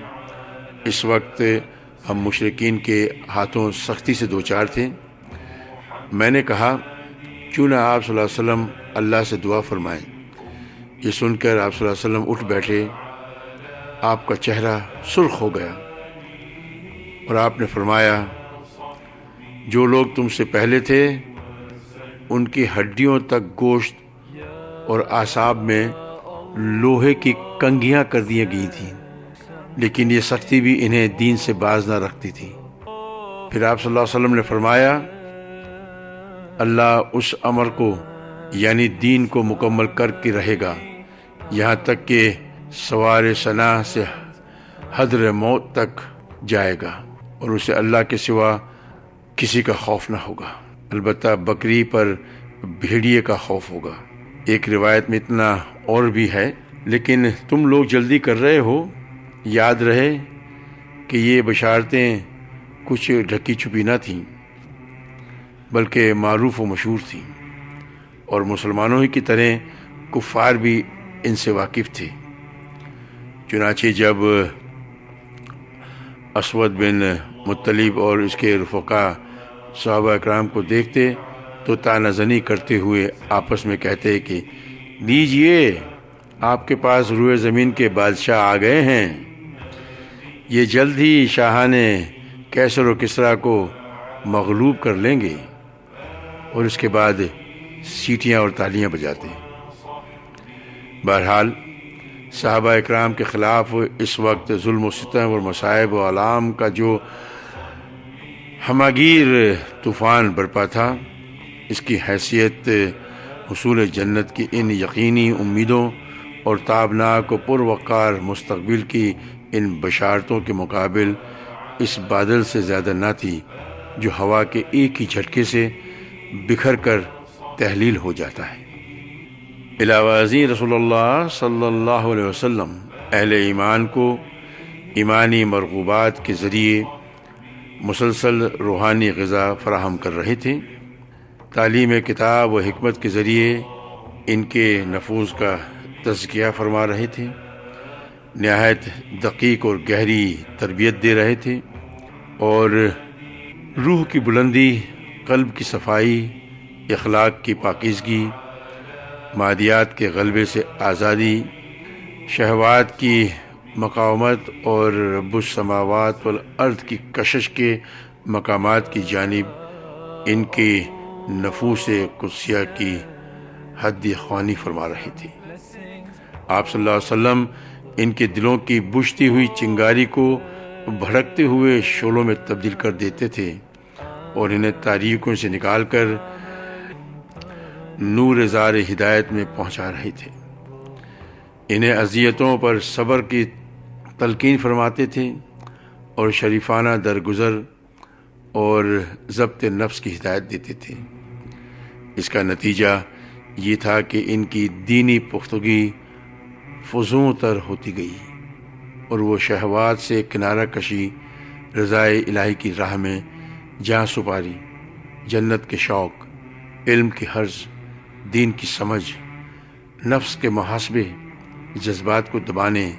[SPEAKER 2] اس وقت ہم مشرکین کے ہاتھوں سختی سے دوچار تھے۔ میں نے کہا کیوں نہ آپ صلی اللہ علیہ وسلم اللہ سے دعا فرمائیں۔ یہ سن کر آپ صلی اللہ علیہ وسلم اٹھ بیٹھے، آپ کا چہرہ سرخ ہو گیا اور آپ نے فرمایا جو لوگ تم سے پہلے تھے ان کی ہڈیوں تک گوشت اور اعصاب میں لوہے کی کنگھیاں کر دی گئی تھیں، لیکن یہ سختی بھی انہیں دین سے باز نہ رکھتی تھی۔ پھر آپ صلی اللہ علیہ وسلم نے فرمایا اللہ اس امر کو یعنی دین کو مکمل کر کے رہے گا یہاں تک کہ سوار ثنا سے حضر موت تک جائے گا اور اسے اللہ کے سوا کسی کا خوف نہ ہوگا، البتہ بکری پر بھیڑیے کا خوف ہوگا۔ ایک روایت میں اتنا اور بھی ہے، لیکن تم لوگ جلدی کر رہے ہو۔ یاد رہے کہ یہ بشارتیں کچھ ڈھکی چھپی نہ تھیں بلکہ معروف و مشہور تھیں، اور مسلمانوں ہی کی طرح کفار بھی ان سے واقف تھے۔ چنانچہ جب اسود بن مطلب اور اس کے رفقا صحابہ اکرام کو دیکھتے تو طعنہ زنی کرتے ہوئے آپس میں کہتے کہ لیجئے آپ کے پاس روئے زمین کے بادشاہ آ گئے ہیں، یہ جلد ہی شاہان کیسر و کسریٰ کو مغلوب کر لیں گے، اور اس کے بعد سیٹیاں اور تالیاں بجاتے۔ بہرحال صحابہ اکرام کے خلاف اس وقت ظلم و ستم اور مصائب و آلام کا جو ہماگیر طوفان برپا تھا، اس کی حیثیت حصول جنت کی ان یقینی امیدوں اور تابناک و پروقار مستقبل کی ان بشارتوں کے مقابل اس بادل سے زیادہ نہ تھی جو ہوا کے ایک ہی جھٹکے سے بکھر کر تحلیل ہو جاتا ہے۔ علاوہ ازیں رسول اللہ صلی اللہ علیہ وسلم اہل ایمان کو ایمانی مرغوبات کے ذریعے مسلسل روحانی غذا فراہم کر رہے تھے، تعلیم کتاب و حکمت کے ذریعے ان کے نفوذ کا تزکیہ فرما رہے تھے، نہایت دقیق اور گہری تربیت دے رہے تھے، اور روح کی بلندی، قلب کی صفائی، اخلاق کی پاکیزگی، مادیات کے غلبے سے آزادی، شہوات کی مقاومت اور رب السماوات والارض کی کشش کے مقامات کی جانب ان کی نفوس قدسیہ کی حد خوانی فرما رہے تھے۔ آپ صلی اللہ علیہ وسلم ان کے دلوں کی بجھتی ہوئی چنگاری کو بھڑکتے ہوئے شعلوں میں تبدیل کر دیتے تھے اور انہیں تاریکیوں سے نکال کر نور زار ہدایت میں پہنچا رہے تھے۔ انہیں اذیتوں پر صبر کی تلقین فرماتے تھے اور شریفانہ درگزر اور ضبط نفس کی ہدایت دیتے تھے۔ اس کا نتیجہ یہ تھا کہ ان کی دینی پختگی فزوں تر ہوتی گئی اور وہ شہوات سے کنارہ کشی، رضائے الہی کی راہ میں جاں سپاری، جنت کے شوق، علم کی حرز، دین کی سمجھ، نفس کے محاسبے، جذبات کو دبانے،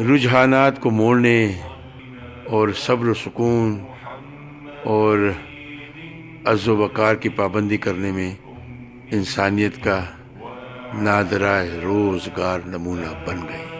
[SPEAKER 2] رجحانات کو موڑنے اور صبر و سکون اور عز و وقار کی پابندی کرنے میں انسانیت کا نادرہ روزگار نمونہ بن گئے۔